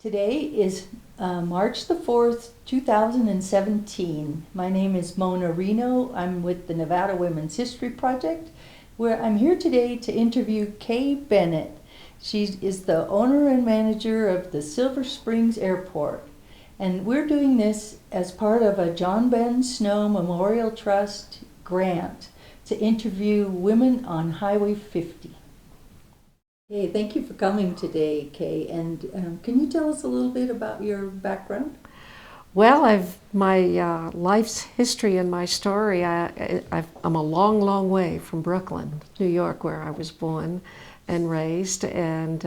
Today is March the 4th, 2017. My name is Mona Reno. I'm with the Nevada Women's History Project, where I'm here today to interview Kay Bennett. She is the owner and manager of the Silver Springs Airport. And we're doing this as part of a John Ben Snow Memorial Trust grant to interview women on Highway 50. Hey, thank you for coming today, Kay. And can you tell us a little bit about your background? Well, my life's history and my story. I'm a long, long way from Brooklyn, New York, where I was born and raised, and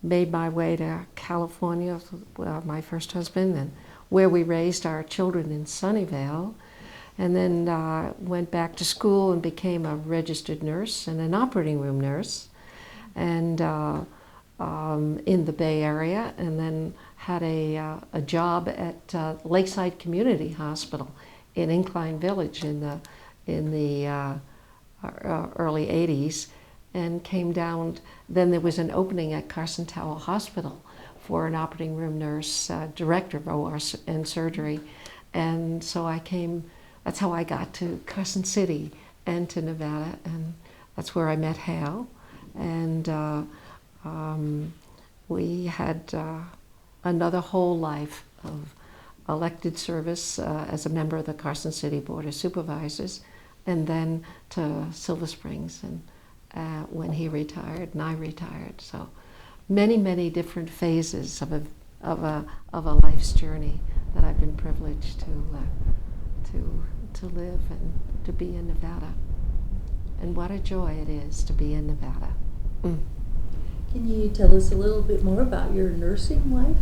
made my way to California with my first husband, and where we raised our children in Sunnyvale, and then went back to school and became a registered nurse and an operating room nurse, and in the Bay Area, and then had a job at Lakeside Community Hospital in Incline Village in the early 80s, and came down. Then there was an opening at Carson Tower Hospital for an operating room nurse, director of OR and surgery, and so I came. That's how I got to Carson City and to Nevada, and that's where I met Hal. And we had another whole life of elected service as a member of the Carson City Board of Supervisors, and then to Silver Springs, and when he retired and I retired. So many, many different phases of a life's journey that I've been privileged to live and to be in Nevada. And what a joy it is to be in Nevada. Can you tell us a little bit more about your nursing life?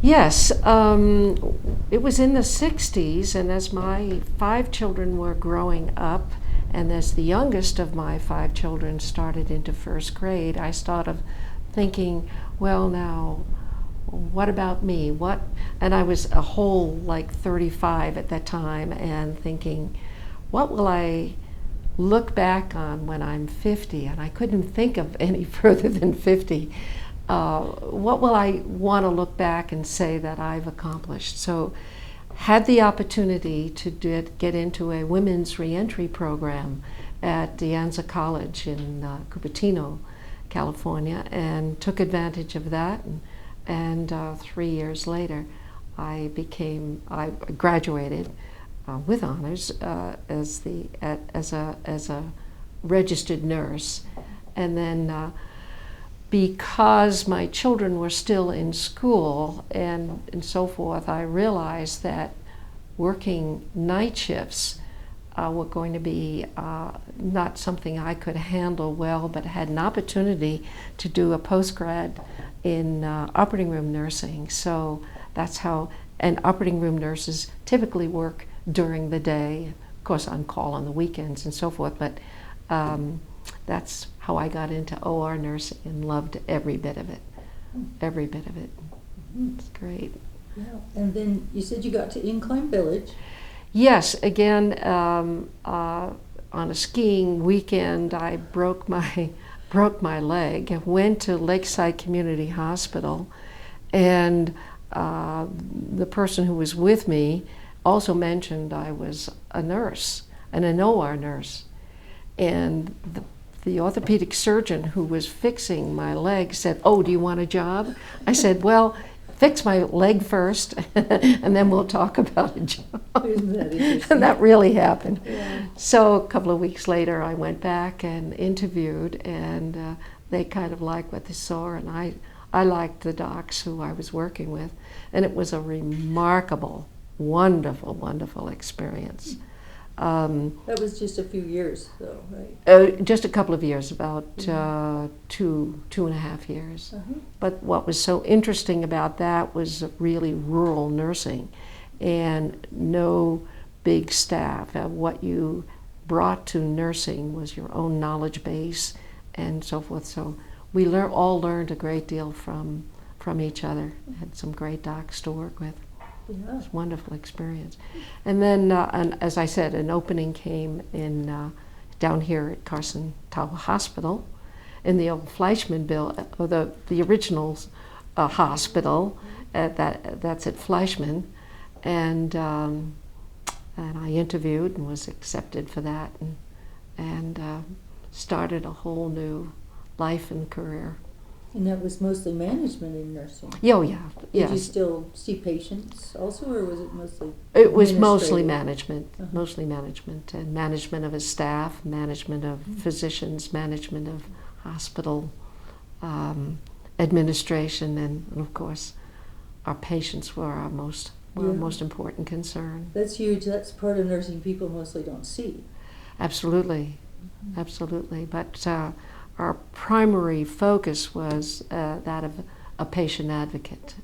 Yes, it was in the 60s, and as my 5 children were growing up, and as the youngest of my 5 children started into first grade, I started thinking, well, now, what about me? And I was a whole like 35 at that time, and thinking, what will I look back on when I'm 50? And I couldn't think of any further than 50. What will I want to look back and say that I've accomplished? So had the opportunity to get into a women's reentry program at De Anza College in Cupertino, California, and took advantage of that. And 3 years later, I graduated with honors as a registered nurse, and then because my children were still in school and so forth, I realized that working night shifts were going to be not something I could handle well, but had an opportunity to do a postgrad in operating room nursing. So that's how, and operating room nurses typically work during the day, of course on call on the weekends and so forth, but that's how I got into OR nursing and loved every bit of it. Every bit of it. It's great. Yeah, and then you said you got to Incline Village. Yes, again, on a skiing weekend, I broke my leg. Went to Lakeside Community Hospital, and the person who was with me also mentioned I was a nurse, and an OR nurse. And the orthopedic surgeon who was fixing my leg said, "Oh, do you want a job?" I said, "Well, fix my leg first, and then we'll talk about a job." Isn't that interesting? And that really happened. Yeah. So a couple of weeks later, I went back and interviewed, and they kind of liked what they saw, and I liked the docs who I was working with, and it was a remarkable, wonderful, wonderful experience. That was just a few years, though, right? Just a couple of years, about 2.5 years. But what was so interesting about that was really rural nursing and no big staff. What you brought to nursing was your own knowledge base and so forth. So we all learned a great deal from each other. Had some great docs to work with. Yeah. It was a wonderful experience. And then, and as I said, an opening came in down here at Carson Tower Hospital in the old Fleischman building, or the original a hospital that's at Fleischmann, and I interviewed and was accepted for that, and started a whole new life and career. And that was mostly management in nursing? Oh, yeah, yes. Did you still see patients also, or was it mostly It was mostly administrative? mostly management, and management of a staff, management of physicians, management of hospital administration, and of course, our patients were our most important concern. That's huge. That's part of nursing people mostly don't see. Absolutely, absolutely. But our primary focus was that of a patient advocate.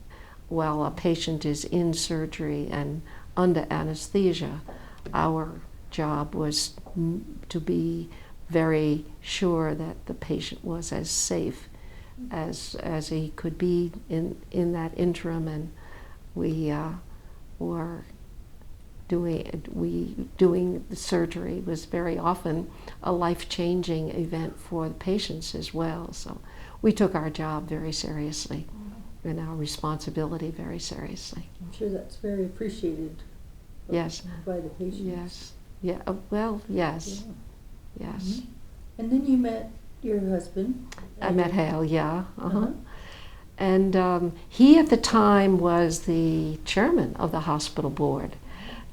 While a patient is in surgery and under anesthesia, our job was to be very sure that the patient was as safe as he could be in that interim, and we were doing the surgery was very often a life-changing event for the patients as well. So we took our job very seriously and our responsibility very seriously. I'm sure that's very appreciated. Yes. By the patients. Yes. Yeah. Well, yes. Yeah. Yes. Mm-hmm. And then you met your husband. I met Hale. Yeah. And he at the time was the chairman of the hospital board.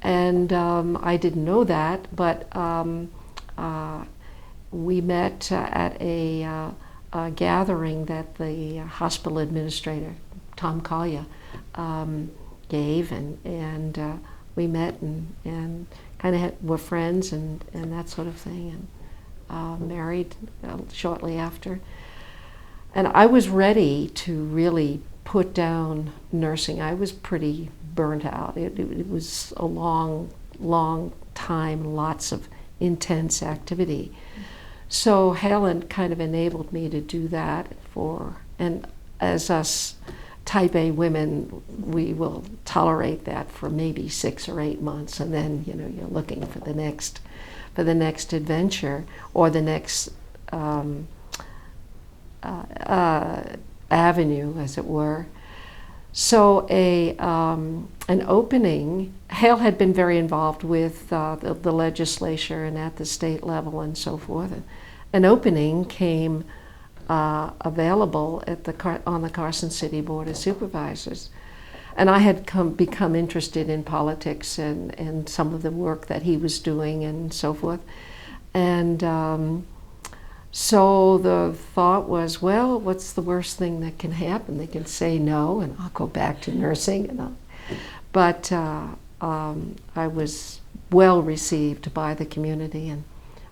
And I didn't know that, but we met at a gathering that the hospital administrator, Tom Collier, gave, and we met and kind of were friends and that sort of thing, and married shortly after. And I was ready to really put down nursing. I was pretty burnt out. It was a long time, lots of intense activity. So Helen kind of enabled me to do that and as us type A women, we will tolerate that for maybe 6 or 8 months, and then you're looking for the next adventure or the next avenue, as it were. So an opening, Hale had been very involved with the legislature and at the state level and so forth. An opening came available on the Carson City Board of Supervisors. And I had become interested in politics and some of the work that he was doing and so forth. And so the thought was, well, what's the worst thing that can happen? They can say no, and I'll go back to nursing. But I was well received by the community and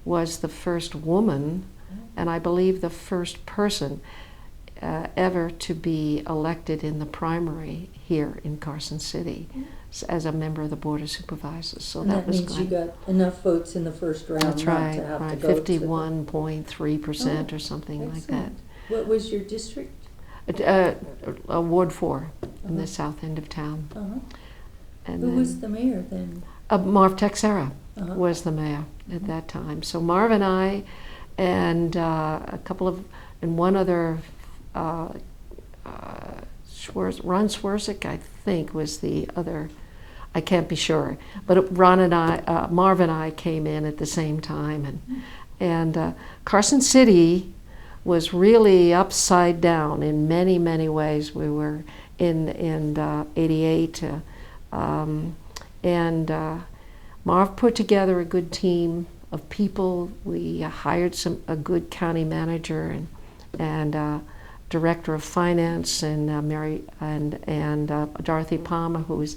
was the first woman, and I believe the first person ever to be elected in the primary here in Carson City as a member of the Board of Supervisors. So and that was means great. you got enough votes in the first round. That's not right, to have right. to go 51.3% or something like that. What was your district? Ward 4 in the south end of town. And who was the mayor then? Marv Texera was the mayor at that time. So Marv and I and one other, Ron Swerzik, I think, was the other. I can't be sure, but Marv and I came in at the same time, and Carson City was really upside down in many, many ways. We were in '88, and Marv put together a good team of people. We hired a good county manager and director of finance, and Mary and Dorothy Palmer, who was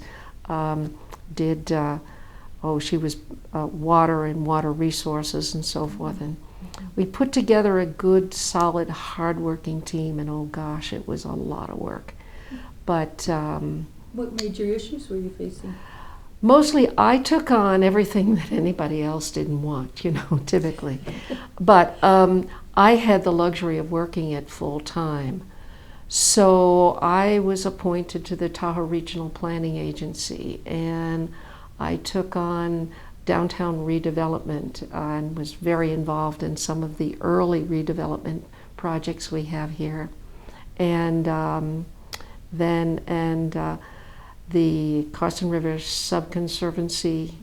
she was water and water resources and so forth, and we put together a good, solid, hard-working team, and oh gosh, it was a lot of work. But what major issues were you facing? Mostly I took on everything that anybody else didn't want, typically. But I had the luxury of working it full time. So I was appointed to the Tahoe Regional Planning Agency, and I took on downtown redevelopment and was very involved in some of the early redevelopment projects we have here. And then, and the Carson River Subconservancy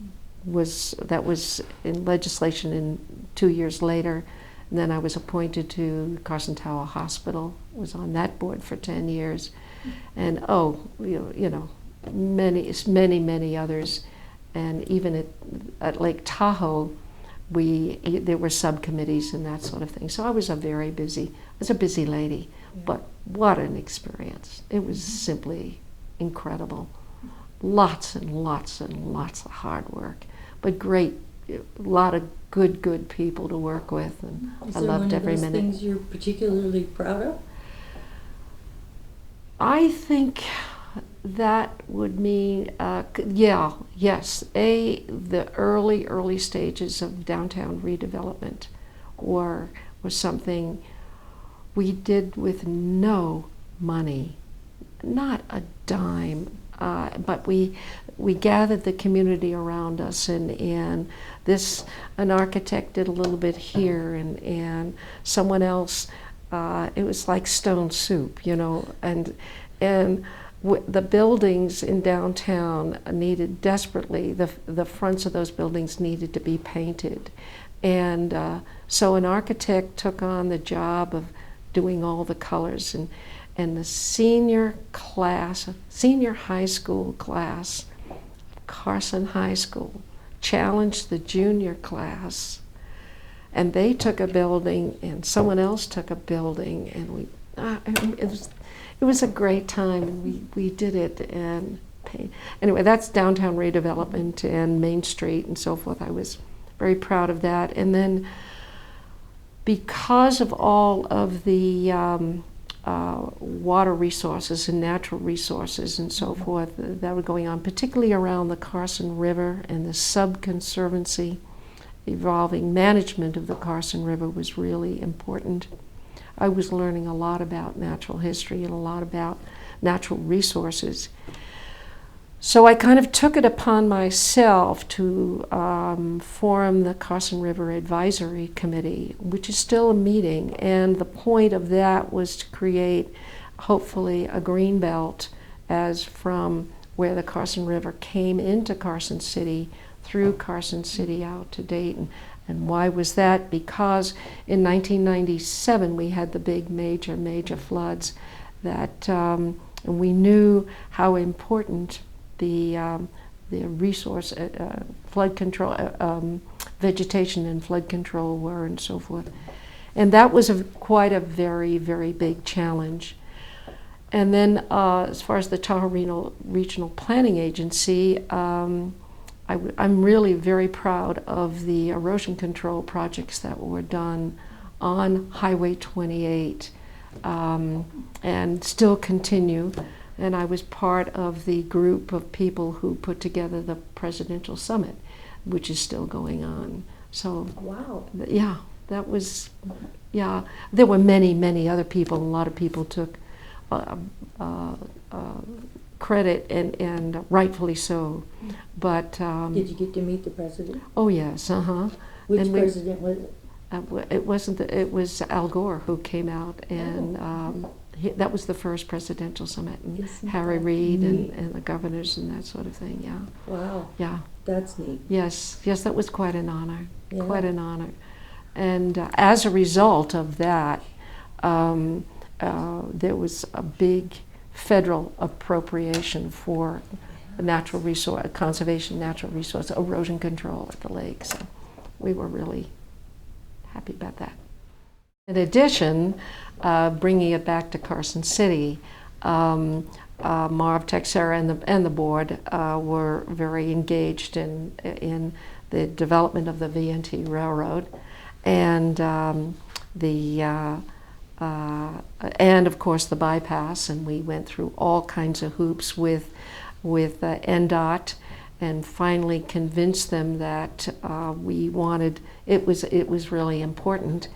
was in legislation in 2 years later. And then I was appointed to Carson Tower Hospital, was on that board for 10 years. And many others. And even at Lake Tahoe, there were subcommittees and that sort of thing. So I was a busy lady, but what an experience. It was simply incredible. Lots and lots and lots of hard work, but a lot of good people to work with, and I loved every minute. Is there one of those things you're particularly proud of? I think that would mean, yes. The early stages of downtown redevelopment was something we did with no money, not a dime. But we gathered the community around us, and an architect did a little bit here, and someone else. It was like stone soup, and the buildings in downtown needed desperately. The fronts of those buildings needed to be painted, and so an architect took on the job of doing all the colors, and the senior high school class, Carson High School, challenged the junior class, and they took a building, and someone else took a building, and it was a great time, and we did it. And anyway, that's downtown redevelopment and Main Street and so forth. I was very proud of that, and then because of all of the water resources and natural resources and so forth that were going on, particularly around the Carson River, and the Subconservancy evolving management of the Carson River was really important. I was learning a lot about natural history and a lot about natural resources. So I kind of took it upon myself to form the Carson River Advisory Committee, which is still a meeting, and the point of that was to create, hopefully, a green belt as from where the Carson River came into Carson City, through Carson City out to Dayton. And why was that? Because in 1997 we had the big major floods that, and we knew how important the resource, flood control, vegetation and flood control were, and so forth. And that was quite a very, very big challenge. And then as far as the Tahoe Regional Planning Agency, I'm really very proud of the erosion control projects that were done on Highway 28 and still continue. And I was part of the group of people who put together the Presidential Summit, which is still going on. So, wow. Yeah, that was, yeah. There were many other people. A lot of people took credit, and rightfully so. But did you get to meet the president? Oh yes, Which president was it? It was Al Gore who came out, and that was the first presidential summit, and Harry Reid and the governors and that sort of thing. Yeah. Wow. Yeah. That's neat. Yes, that was quite an honor. Yeah. Quite an honor. And as a result of that, there was a big federal appropriation for natural resource conservation, natural resource erosion control at the lake. So we were really happy about that. In addition, bringing it back to Carson City, Marv Texera and the board were very engaged in the development of the VNT Railroad, and and of course the bypass. And we went through all kinds of hoops with NDOT, and finally convinced them that we wanted it was really important,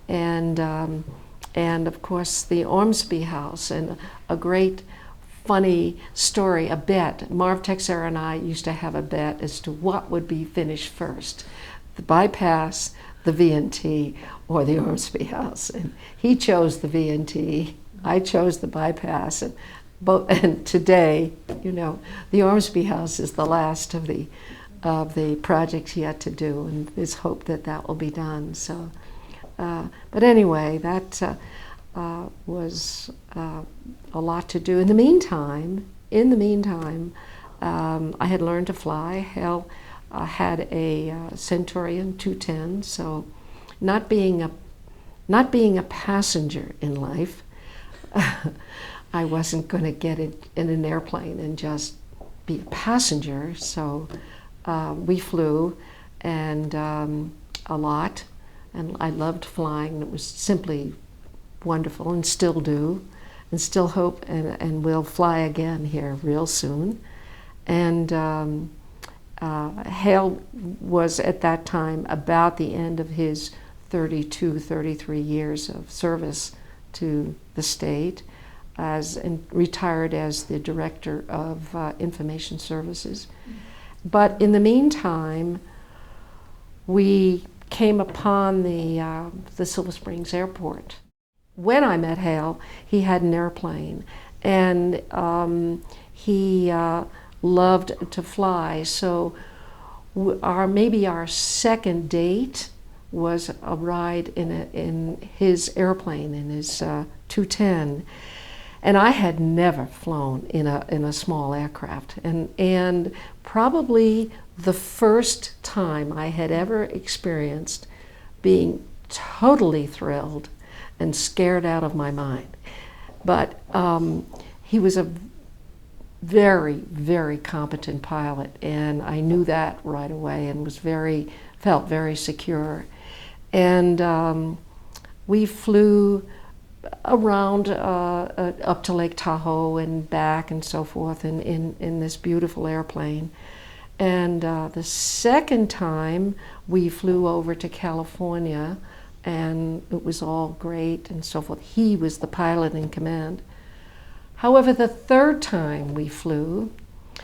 and of course the Ormsby House, and a great funny story, a bet. Marv Texera and I used to have a bet as to what would be finished first, the bypass, the VNT, or the Ormsby House. And he chose the VNT, I chose the bypass, and and today, the Ormsby House is the last of the projects yet to do, and there's hope that that will be done. So, but anyway, that was a lot to do. In the meantime, I had learned to fly. Hale had a Centurion 210, so not being a passenger in life, I wasn't going to get in an airplane and just be a passenger. So we flew, and a lot, and I loved flying. It was simply wonderful, and still do, and still hope and will fly again here real soon. And Hale was at that time about the end of his 32, 33 years of service to the state, and retired as the director of information services. But in the meantime, we came upon the Silver Springs airport. When I met Hale, he had an airplane, and he loved to fly. So maybe our second date was a ride in his airplane, in his 210. And I had never flown in a small aircraft, and probably the first time I had ever experienced being totally thrilled and scared out of my mind. But he was a very, very competent pilot, and I knew that right away, and felt very secure. And we flew around up to Lake Tahoe and back and so forth in this beautiful airplane. And the second time we flew over to California, and it was all great and so forth. He was the pilot in command. However, the third time we flew,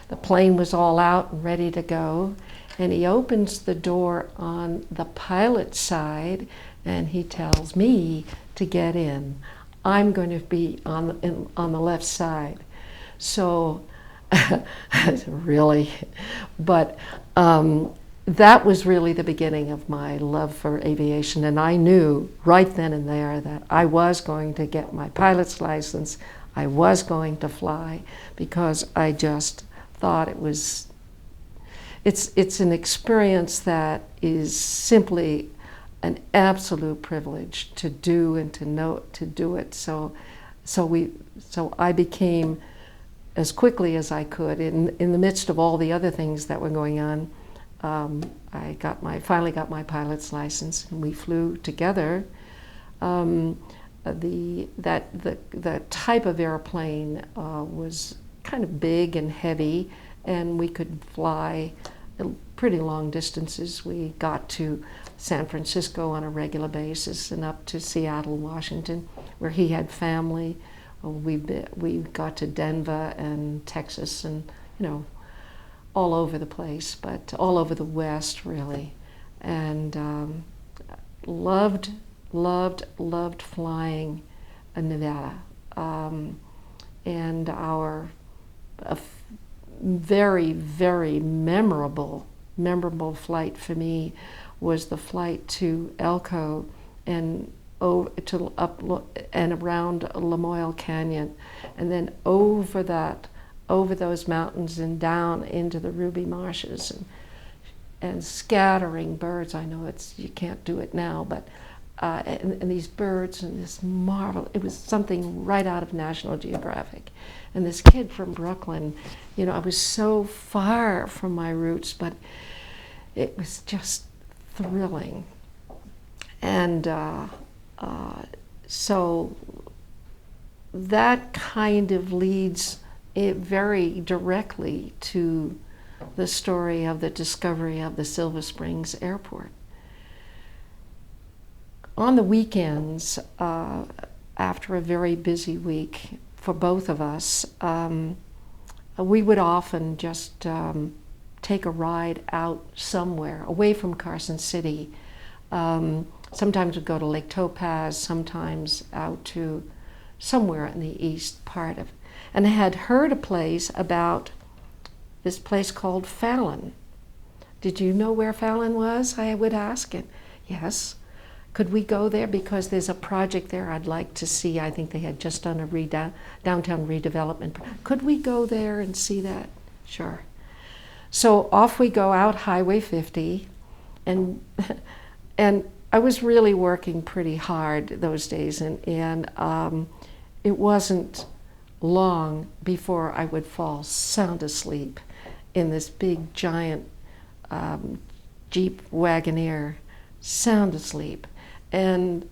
the plane was all out and ready to go, and he opens the door on the pilot side, and he tells me to get in. I'm going to be on the left side. So, really, but that was really the beginning of my love for aviation, and I knew right then and there that I was going to get my pilot's license. I was going to fly, because I just thought it's an experience that is simply an absolute privilege to do and to know to do it. So I became, as quickly as I could, in the midst of all the other things that were going on, I finally got my pilot's license, and we flew together. The type of airplane was kind of big and heavy, and we could fly pretty long distances. We got to San Francisco on a regular basis, and up to Seattle, Washington, where he had family. We got to Denver and Texas, and all over the place, but all over the West, really. And loved flying in Nevada. And our very, very memorable flight for me was the flight to Elko and up and around Lamoille Canyon, and then over those mountains and down into the Ruby Marshes, and scattering birds. I know you can't do it now, but and these birds and this marvel. It was something right out of National Geographic. And this kid from Brooklyn, I was so far from my roots, but it was just thrilling. And so that kind of leads it very directly to the story of the discovery of the Silver Springs Airport. On the weekends, after a very busy week for both of us, we would often just take a ride out somewhere away from Carson City. Sometimes we'd go to Lake Topaz, sometimes out to somewhere in the east part of. and I had heard a place about this place called Fallon. Did you know where Fallon was? I would ask. And yes. Could we go there? Because there's a project there I'd like to see. I think they had just done a downtown redevelopment. Could we go there and see that? Sure. So off we go out Highway 50, and I was really working pretty hard those days, and it wasn't long before I would fall sound asleep in this big giant Jeep Wagoneer, sound asleep. And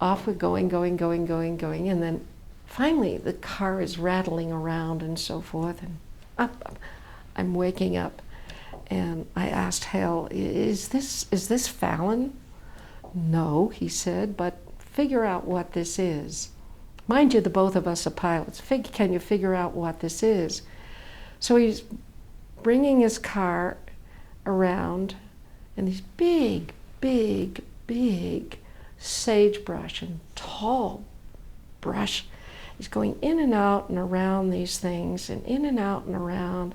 off we're going, and then finally the car is rattling around and so forth, and up. I'm waking up, and I asked Hal, is this Fallon? No, he said, but figure out what this is. Mind you, the both of us are pilots. Can you figure out what this is? So he's bringing his car around, and these big sagebrush and tall brush. He's going in and out and around these things, and in and out and around.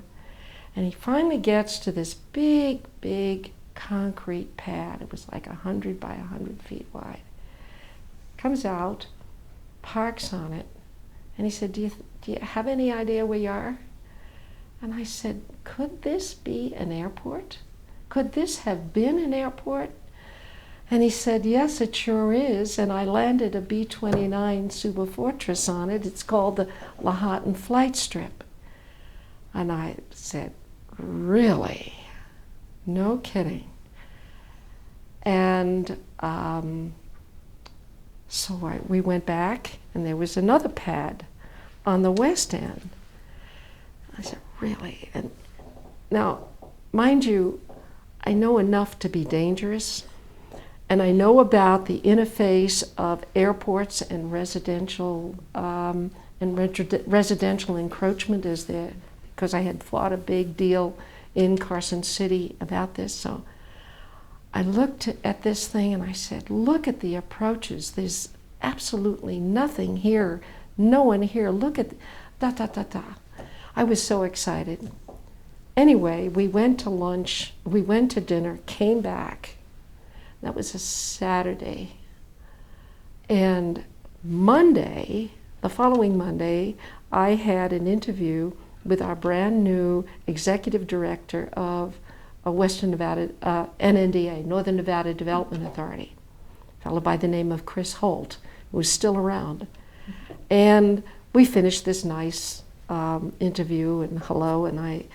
And he finally gets to this big concrete pad. It was like 100 by 100 feet wide. Comes out, parks on it, and he said, do you have any idea where you are? And I said, could this be an airport? Could this have been an airport? And he said, yes, it sure is. And I landed a B-29 Suba Fortress on it. It's called the Lyon Flight Strip. And I said, really? No kidding. And so we went back, and there was another pad on the west end. I said, really? And now, mind you, I know enough to be dangerous. And I know about the interface of airports and residential encroachment is there, because I had fought a big deal in Carson City about this. So I looked at this thing and I said, look at the approaches. There's absolutely nothing here, no one here. Look at I was so excited. Anyway, we went to lunch, we went to dinner, came back. That was a Saturday. And Monday, the following Monday, I had an interview with our brand new executive director of Western Nevada, NNDA, Northern Nevada Development Authority, a fellow by the name of Chris Holt, who was still around. And we finished this nice interview and hello, and I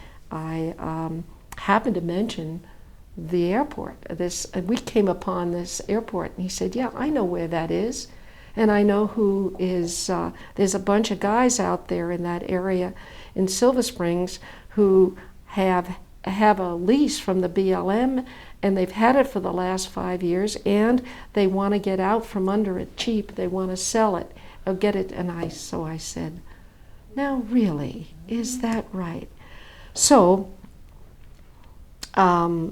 happened to mention the airport. We came upon this airport, and he said, yeah, I know where that is, and I know who is, there's a bunch of guys out there in that area in Silver Springs who have a lease from the BLM, and they've had it for the last 5 years, and they want to get out from under it cheap. They want to sell it or get it. And so I said, now really, is that right? So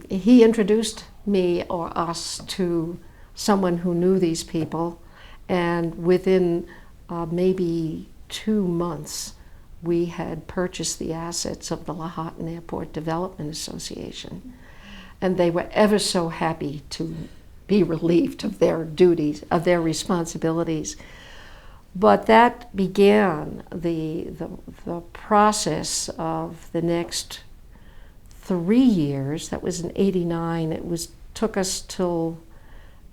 he introduced me or us to someone who knew these people, and within maybe 2 months, we had purchased the assets of the Lyon Airport Development Association, and they were ever so happy to be relieved of their duties, of their responsibilities. But that began the process of the next 3 years. That was in '89. Took us till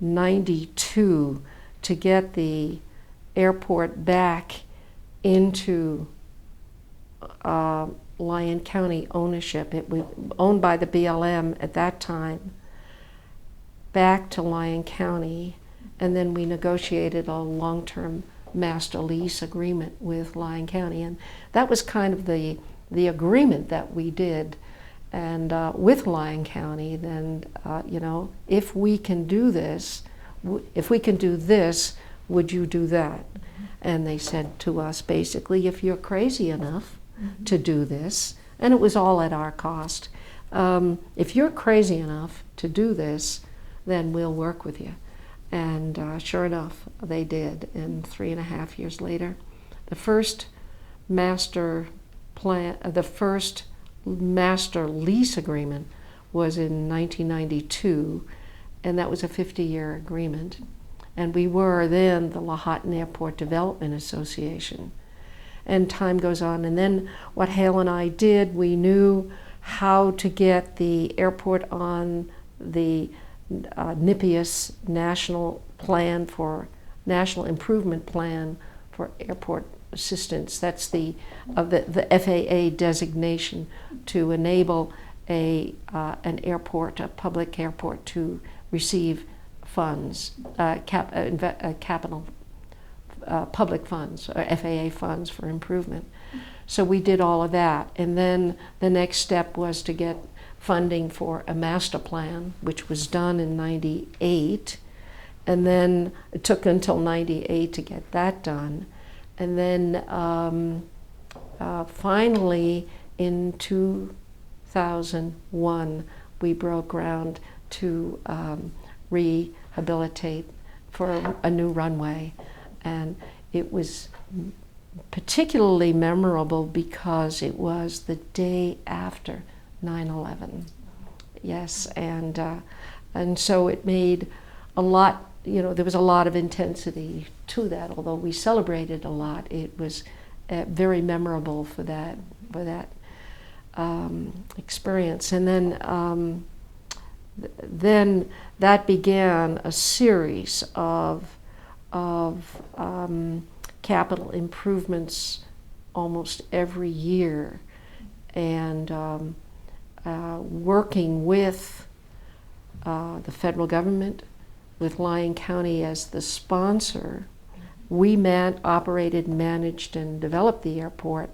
'92 to get the airport back into Lyon County ownership. It was owned by the BLM at that time, back to Lyon County, and then we negotiated a long-term master lease agreement with Lyon County, and that was kind of the agreement that we did. And with Lyon County, then if we can do this, would you do that? And they said to us, basically, if you're crazy enough to do this, and it was all at our cost, if you're crazy enough to do this, then we'll work with you. And sure enough, they did. And 3.5 years later, the first master plan, the first master lease agreement was in 1992, and that was a 50-year agreement. And we were then the Lyon Airport Development Association. And time goes on, and then what Hale and I did, we knew how to get the airport on the NIPIAS National Improvement Plan for Airport Assistance. That's the FAA designation to enable an airport, a public airport, to receive funds, capital, public funds, or FAA funds for improvement. So we did all of that, and then the next step was to get funding for a master plan, which was done in '98, and then it took until '98 to get that done, and then finally in 2001 we broke ground to rehabilitate for a new runway, and it was particularly memorable because it was the day after 9/11. Yes, and so it made a lot, there was a lot of intensity to that. Although we celebrated a lot, it was very memorable for that experience. And then that began a series of capital improvements almost every year, and working with the federal government, with Lyon County as the sponsor. We operated, managed, and developed the airport,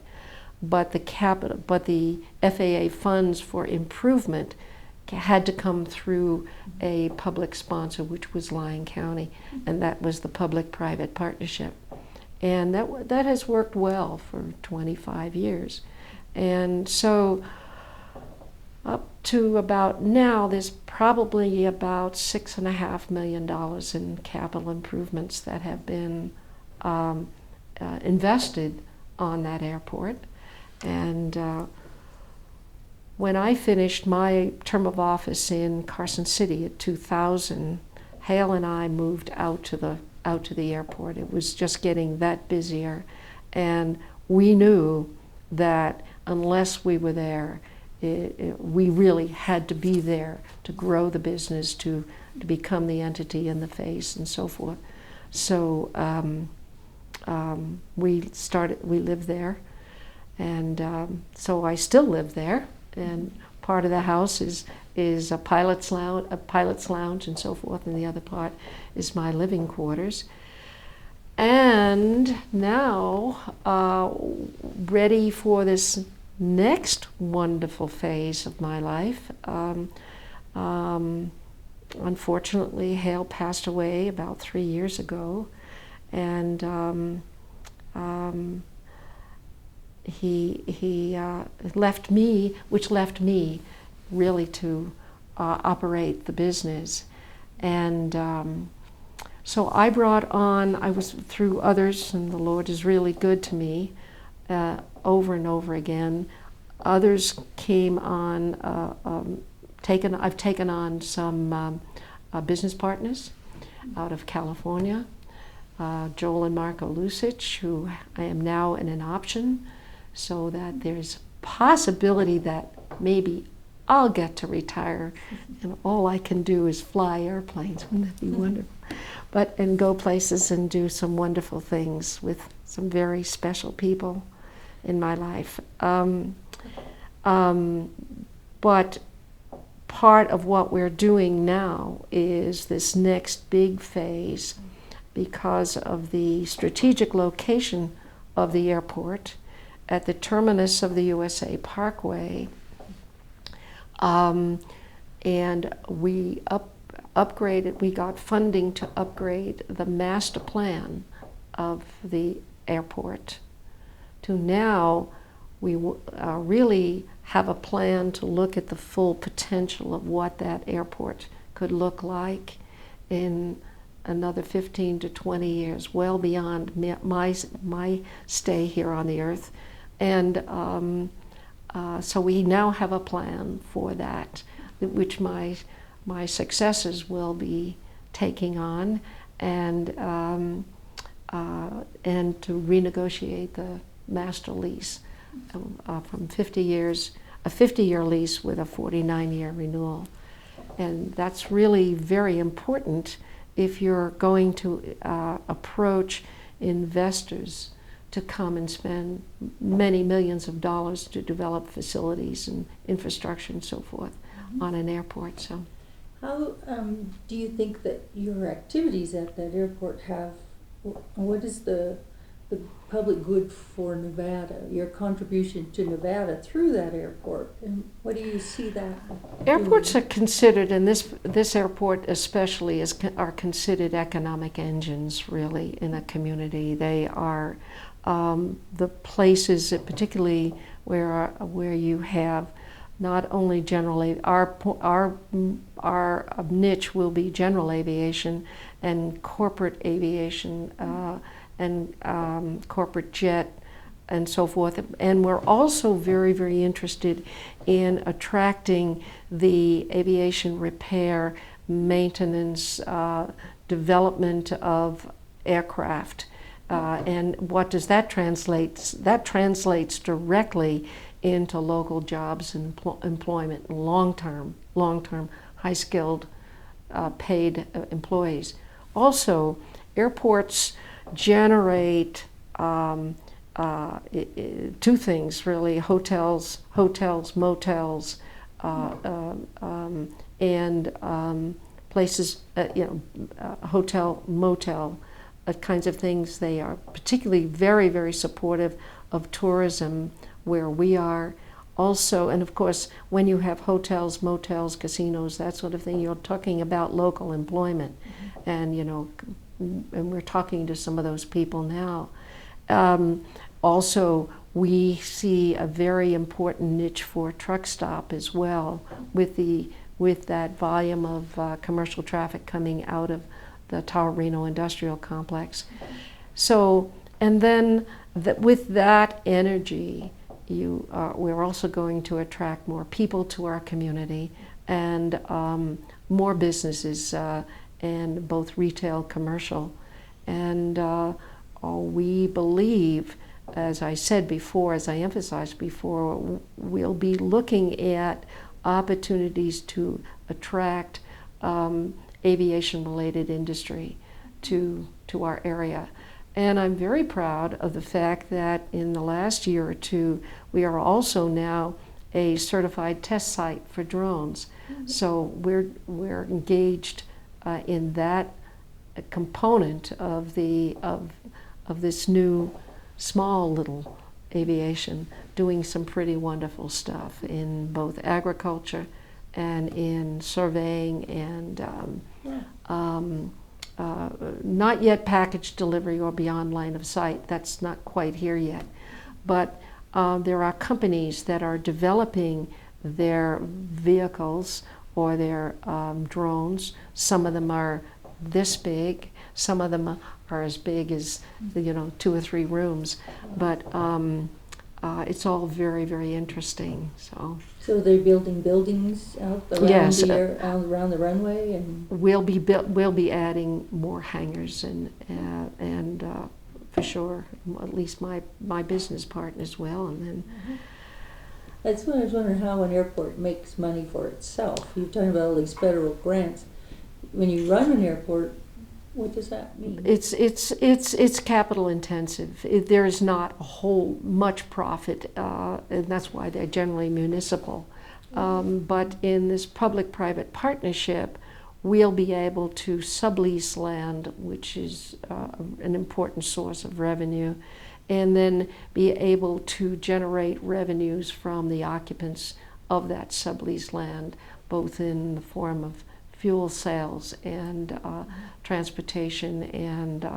but the FAA funds for improvement had to come through a public sponsor, which was Lyon County, and that was the public-private partnership. And that has worked well for 25 years. And so up to about now, there's probably about $6.5 million in capital improvements that have been invested on that airport. And when I finished my term of office in Carson City at 2000, Hale and I moved out to the airport. It was just getting that busier, and we knew that unless we were there, we really had to be there to grow the business, to become the entity and the face and so forth. So we lived there, and so I still live there, and part of the house is a pilot's lounge and so forth, and the other part is my living quarters. And now, ready for this next wonderful phase of my life. Unfortunately, Hale passed away about 3 years ago, and he left me, which left me really to operate the business. And so I was through others, and the Lord is really good to me, over and over again. Others came on, I've taken on some business partners out of California, Joel and Marco Lusich, who I am now in an option, so that there's possibility that maybe I'll get to retire and all I can do is fly airplanes. Wouldn't that be wonderful? And go places and do some wonderful things with some very special people in my life. But part of what we're doing now is this next big phase, because of the strategic location of the airport at the terminus of the USA Parkway. And we upgraded, we got funding to upgrade the master plan of the airport to now we really have a plan to look at the full potential of what that airport could look like in another 15 to 20 years, well beyond my stay here on the earth. And so we now have a plan for that, which my successors will be taking on, and to renegotiate the master lease from 50 years, a 50-year lease with a 49-year renewal. And that's really very important if you're going to approach investors to come and spend many millions of dollars to develop facilities and infrastructure and so forth on an airport. So, how do you think that your activities at that airport have, what is the public good for Nevada, your contribution to Nevada through that airport, and what do you see that airports doing? are considered, and this airport especially are considered economic engines really in a community. They are the places, particularly where you have not only our niche will be general aviation and corporate aviation and corporate jet and so forth. And we're also very, very interested in attracting the aviation repair, maintenance, development of aircraft. And what does that translate? That translates directly into local jobs and employment, long-term, high-skilled, paid employees. Also, airports generate two things really: hotels, motels, and places, hotel, motel, kinds of things. They are particularly very, very supportive of tourism where we are. Also, and of course, when you have hotels, motels, casinos, that sort of thing, you're talking about local employment. And and we're talking to some of those people now. Also, we see a very important niche for truck stop as well, with that volume of commercial traffic coming out of the Taorino Industrial Complex. So, and then with that energy, we're also going to attract more people to our community and more businesses, and both retail, commercial. And we believe, as I said before, as I emphasized before, we'll be looking at opportunities to attract aviation-related industry to our area. And I'm very proud of the fact that in the last year or two, we are also now a certified test site for drones. Mm-hmm. So we're engaged in that component of this new small little aviation, doing some pretty wonderful stuff in both agriculture and in surveying and not yet package delivery or beyond line of sight. That's not quite here yet. But there are companies that are developing their vehicles or their drones. Some of them are this big. Some of them are as big as 2 or 3 rooms. But it's all very, very interesting. So they're building buildings out around yes, around the runway, and we'll be adding more hangars and for sure, at least my business partners will, and then. Mm-hmm. That's what I was wondering, how an airport makes money for itself. You're talking about all these federal grants. When you run an airport, what does that mean? It's capital intensive. There is not a whole much profit, and that's why they're generally municipal. But in this public-private partnership, we'll be able to sublease land, which is an important source of revenue, and then be able to generate revenues from the occupants of that subleased land, both in the form of fuel sales and transportation and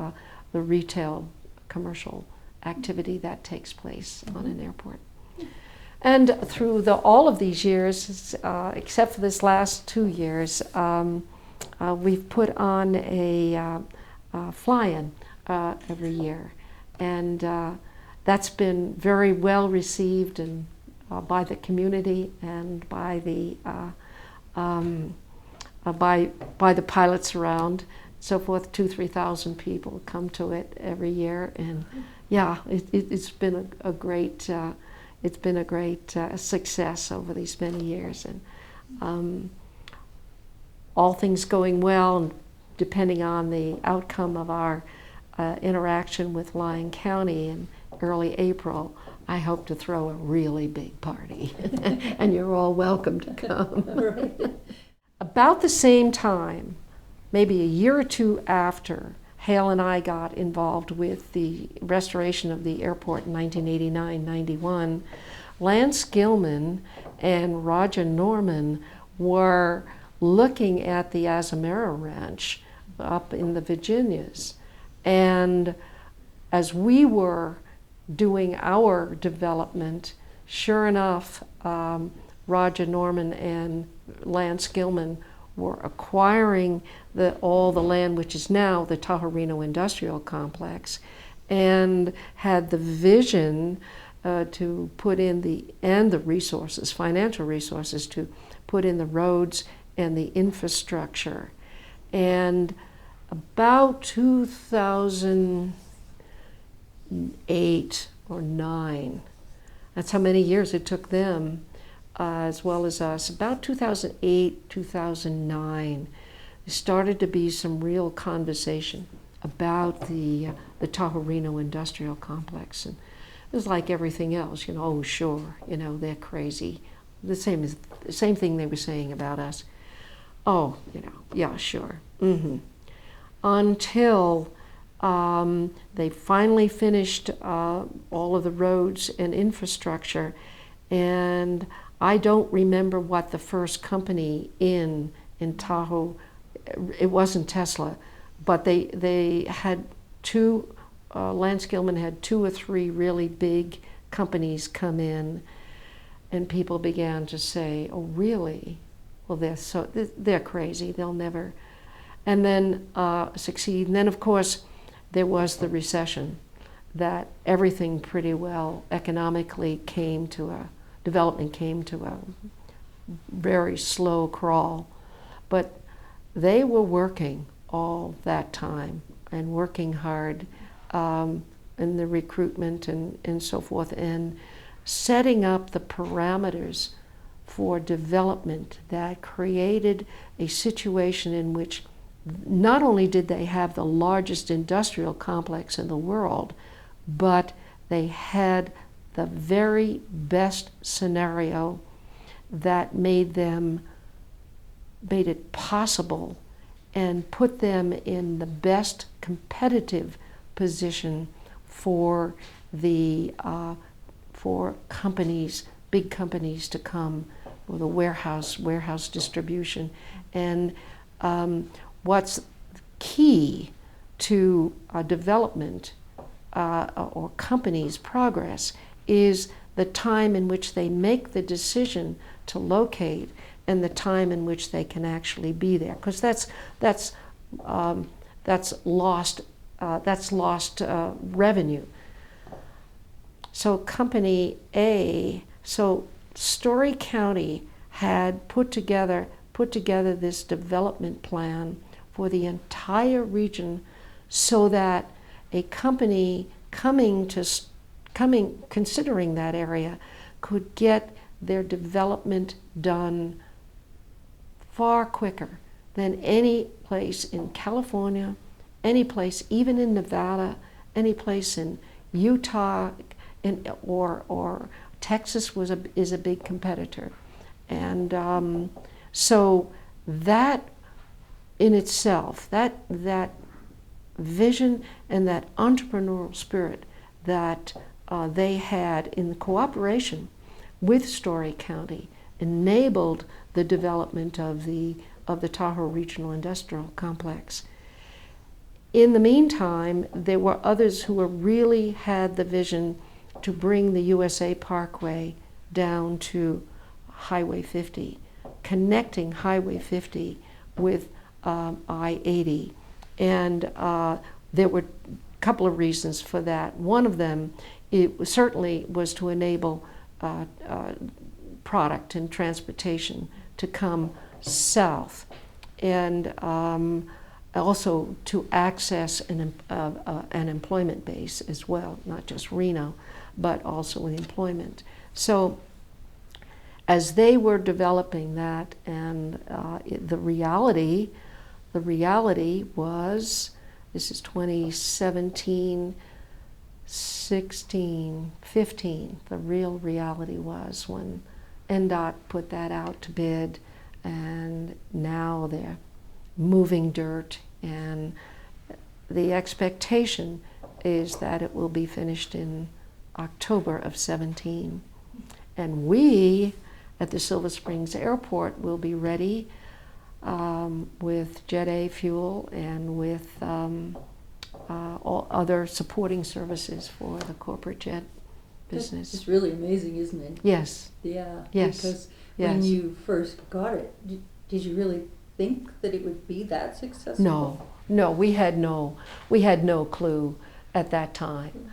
the retail commercial activity that takes place on an airport. And through all of these years, except for this last 2 years, we've put on a fly-in every year, and that's been very well received and by the community and by the by the pilots around, so forth. 2,000-3,000 people come to it every year, and yeah, it's been a great success over these many years, and all things going well, and depending on the outcome of our interaction with Lyon County in early April, I hope to throw a really big party, and you're all welcome to come. Right. About the same time, maybe a year or two after, Hale and I got involved with the restoration of the airport in 1989-91, Lance Gilman and Roger Norman were looking at the Azamara Ranch up in the Virginias. And as we were doing our development, sure enough, Roger Norman and Lance Gilman were acquiring all the land, which is now the Tahoe-Reno Industrial Complex, and had the vision to put in the resources, financial resources, to put in the roads and the infrastructure. And about 2008 or 9, that's how many years it took them, as well as us. About 2008, 2009, there started to be some real conversation about the Tahoe-Reno Industrial Complex. And it was like everything else, oh, sure, they're crazy. The same thing they were saying about us. Oh, yeah, sure. Until they finally finished all of the roads and infrastructure, and I don't remember what the first company in Tahoe, it wasn't Tesla, but they had two, Lance Gilman had 2 or 3 really big companies come in, and people began to say, oh, really? Well, they're crazy, they'll never, and then succeed. And then, of course, there was the recession, that everything pretty well economically development came to a very slow crawl. But they were working all that time and working hard in the recruitment and so forth, and setting up the parameters for development that created a situation in which not only did they have the largest industrial complex in the world, but they had the very best scenario that made it possible and put them in the best competitive position for companies, big companies to come, or the warehouse distribution. And what's key to development or companies' progress is the time in which they make the decision to locate and the time in which they can actually be there, because that's lost revenue. So Company A, so Story County had put together this development plan for the entire region, so that a company considering that area could get their development done far quicker than any place in California, any place even in Nevada, any place in Utah, or Texas is a big competitor. And so that in itself, that vision and that entrepreneurial spirit that they had in cooperation with Story County enabled the development of the Tahoe Regional Industrial Complex. In the meantime, there were others who really had the vision to bring the USA Parkway down to Highway 50, connecting Highway 50 with I-80. And there were a couple of reasons for that. One of them, certainly was to enable product and transportation to come south, and also to access an employment base as well, not just Reno, but also in employment. So as they were developing that, and the reality was, this is 2017, 16, 15, the real reality was when NDOT put that out to bid, and now they're moving dirt, and the expectation is that it will be finished in October of 17. And we at the Silver Springs Airport will be ready with Jet A fuel and with all other supporting services for the corporate jet business. It's really amazing, isn't it? Yes. Yeah. Yes. Because yes. when you first got it, did you really think that it would be that successful? No, we had no clue at that time.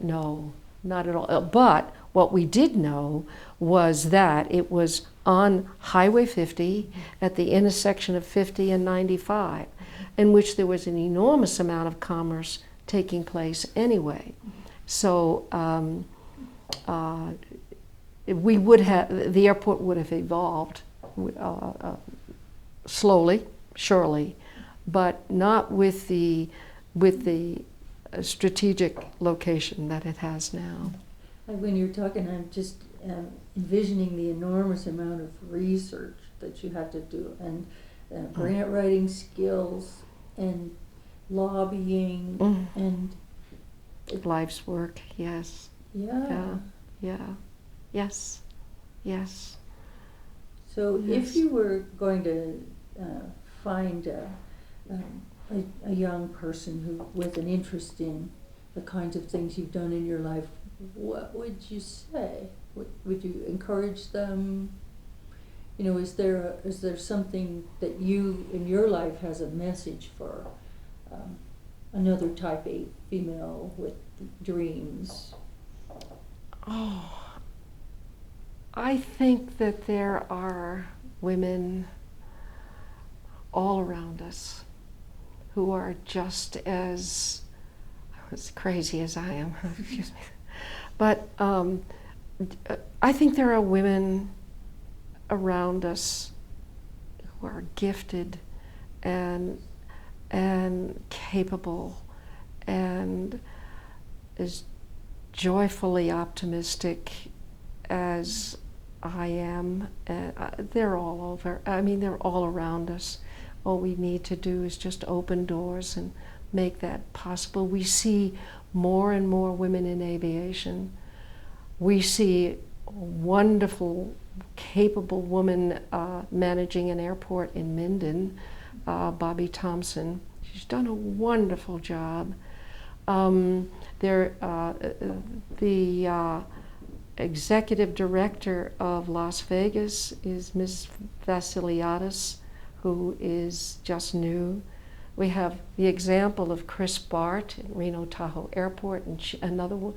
No, not at all. But what we did know was that it was on Highway 50 at the intersection of 50 and 95, in which there was an enormous amount of commerce taking place anyway. So the airport would have evolved slowly, surely, but not with the strategic location that it has now. When you're talking, I'm just envisioning the enormous amount of research that you had to do, and grant writing skills, and lobbying, and life's work. Yes. Yeah. Yes. So yes. If you were going to find a young person with an interest in the kinds of things you've done in your life, what would you say? Would you encourage them? You know, is there something that you in your life has a message for another type A female with dreams? Oh, I think that there are women all around us who are just as crazy as I am. Excuse me. But I think there are women around us who are gifted and capable and as joyfully optimistic as I am. They're all over. I mean, they're all around us. All we need to do is just open doors and make that possible. We see more and more women in aviation. We see a wonderful, capable woman managing an airport in Minden, Bobby Thompson. She's done a wonderful job. The executive director of Las Vegas is Ms. Vasiliadis, who is just new. We have the example of Chris Bart at Reno Tahoe Airport, and another one,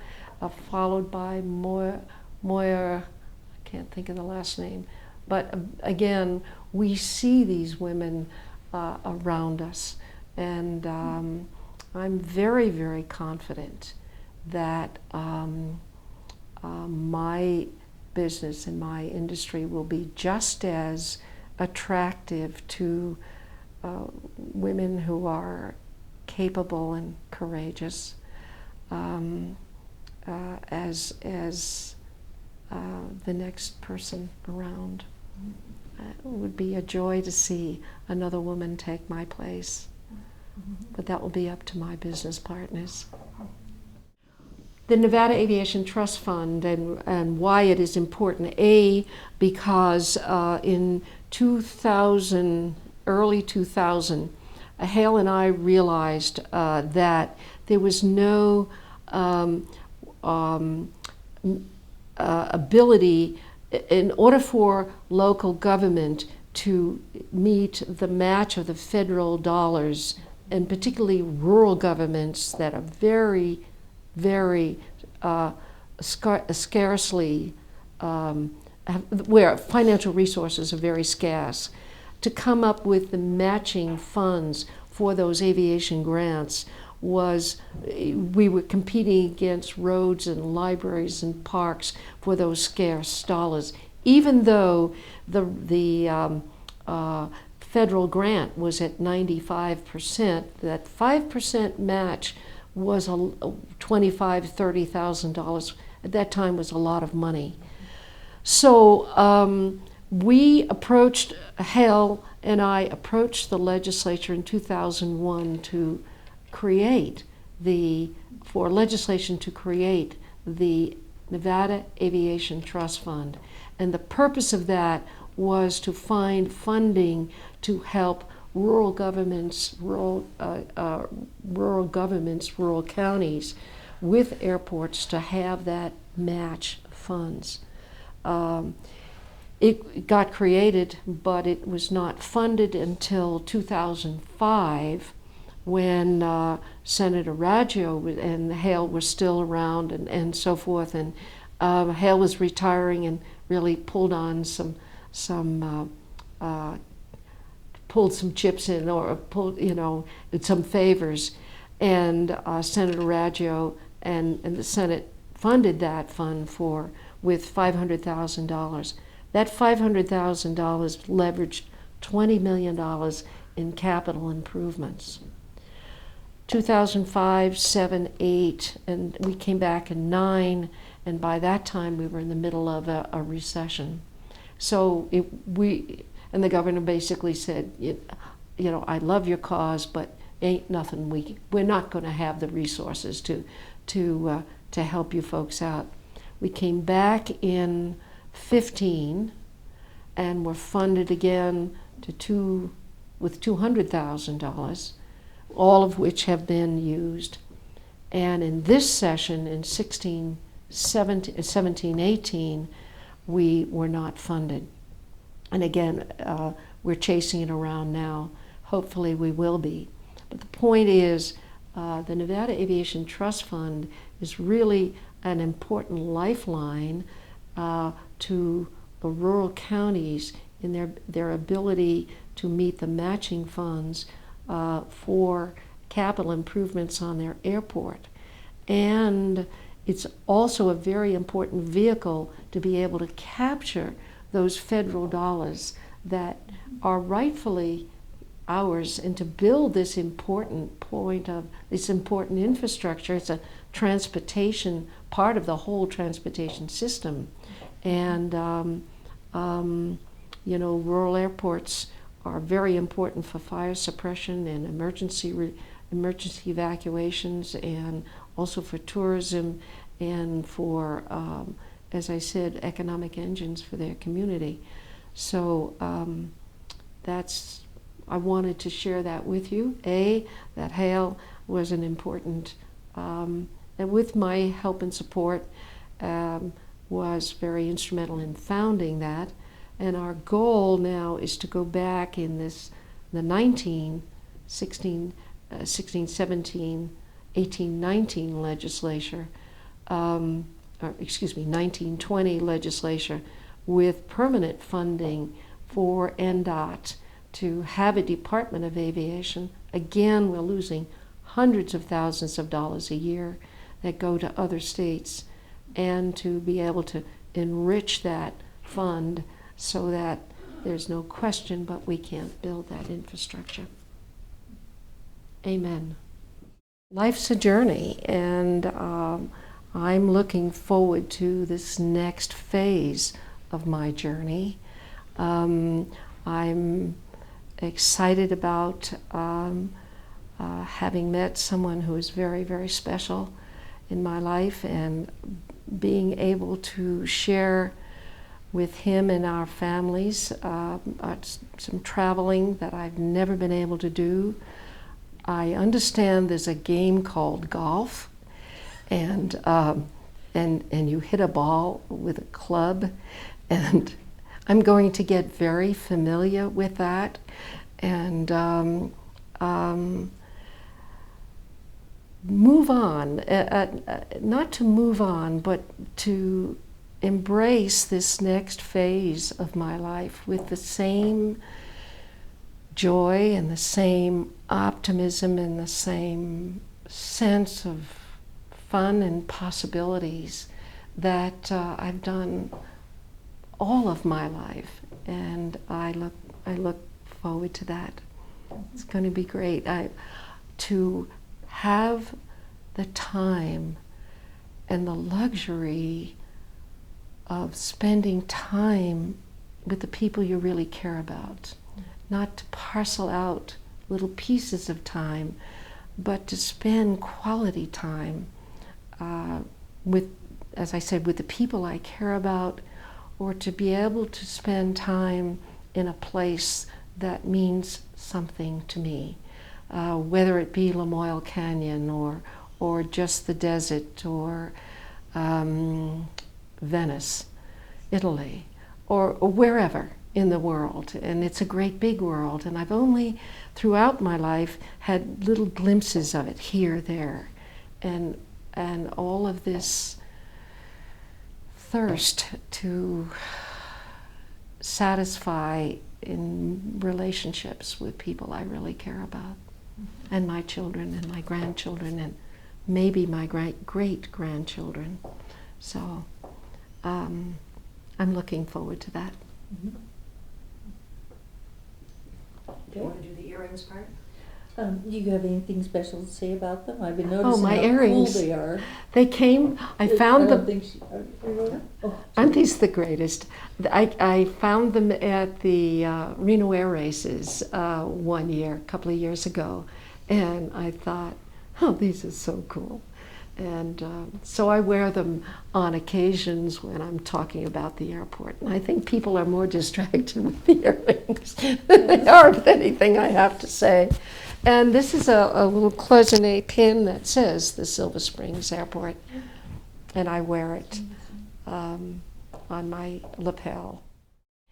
followed by Moyer, I can't think of the last name. But again, we see these women around us, and I'm very, very confident that my business and my industry will be just as attractive to women who are capable and courageous as the next person around. It would be a joy to see another woman take my place, but that will be up to my business partners. The Nevada Aviation Trust Fund and why it is important. Because in 2000, early 2000, Hale and I realized that there was no ability in order for local government to meet the match of the federal dollars, and particularly rural governments that are very, very scarcely, where financial resources are very scarce, to come up with the matching funds for those aviation grants we were competing against roads and libraries and parks for those scarce dollars, even though the federal grant was at 95%. That 5% match was $25,000–$30,000. At that time was a lot of money. So we approached, Hale and I approached the legislature in 2001 to create for legislation to create the Nevada Aviation Trust Fund. And the purpose of that was to find funding to help rural governments, rural counties with airports to have that match funds. It got created, but it was not funded until 2005, when Senator Raggio and Hale were still around and so forth, and Hale was retiring and really pulled on pulled some chips in, or pulled, some favors, and Senator Raggio and the Senate funded that fund with $500,000. That $500,000 leveraged $20 million in capital improvements. 2005, 7, 8, and we came back in 9, and by that time we were in the middle of a recession. So and the governor basically said, I love your cause, but ain't nothing we're not going to have the resources to help you folks out. We came back in 15 and were funded again with $200,000. All of which have been used. And in this session, in 17, 18, we were not funded. And again, we're chasing it around now. Hopefully we will be. But the point is, the Nevada Aviation Trust Fund is really an important lifeline to the rural counties in their ability to meet the matching funds for capital improvements on their airport. And it's also a very important vehicle to be able to capture those federal dollars that are rightfully ours, and to build this important infrastructure. It's a transportation, part of the whole transportation system. And rural airports are very important for fire suppression and emergency evacuations, and also for tourism and for, as I said, economic engines for their community. So I wanted to share that with you. That Hale was an important, and with my help and support, was very instrumental in founding that. And our goal now is to go back in the 16, 17, 18, 19 legislature, 1920 legislature, with permanent funding for NDOT to have a Department of Aviation. Again, we're losing hundreds of thousands of dollars a year that go to other states, and to be able to enrich that fund so that there's no question but we can't build that infrastructure. Amen. Life's a journey, and I'm looking forward to this next phase of my journey. I'm excited about having met someone who is very, very special in my life, and being able to share with him and our families some traveling that I've never been able to do. I understand there's a game called golf, and you hit a ball with a club, and I'm going to get very familiar with that, and move on, not to move on, but to embrace this next phase of my life with the same joy and the same optimism and the same sense of fun and possibilities that I've done all of my life, and I look forward to that. It's going to be great. To have the time and the luxury of spending time with the people you really care about, not to parcel out little pieces of time, but to spend quality time with, as I said, with the people I care about, or to be able to spend time in a place that means something to me, whether it be Lamoille Canyon or just the desert, or Venice, Italy, or wherever in the world. And it's a great big world, and I've only throughout my life had little glimpses of it here, there, and all of this thirst to satisfy in relationships with people I really care about, and my children and my grandchildren and maybe my great-grandchildren. So I'm looking forward to that. Mm-hmm. Do you want to do the earrings part? Do you have anything special to say about them? I've been noticing my how earrings. cool they are. They came, I found them. Aren't these the greatest? I found them at the Reno Air Races one year, a couple of years ago, and I thought, oh, these are so cool. And so I wear them on occasions when I'm talking about the airport. And I think people are more distracted with the earrings than they are with anything I have to say. And this is a little cloisonné pin that says the Silver Springs Airport. And I wear it on my lapel.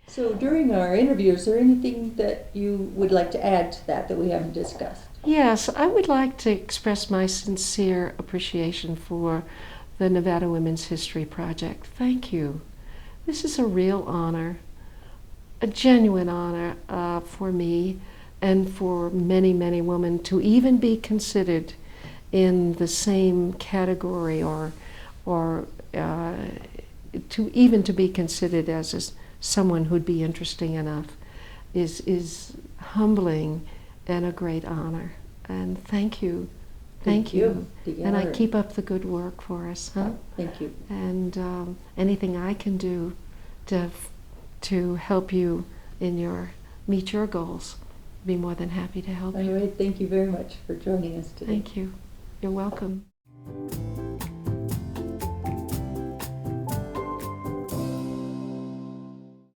So during our interview, is there anything that you would like to add to that we haven't discussed? Yes, I would like to express my sincere appreciation for the Nevada Women's History Project. Thank you. This is a real honor, a genuine honor for me and for many, many women to even be considered in the same category, or to be considered as someone who'd be interesting enough is humbling and a great honor. And thank you. Thank you. And I keep up the good work for us, huh? Thank you. And anything I can do to help you meet your goals, be more than happy to help you. All right, thank you very much for joining us today. Thank you. You're welcome.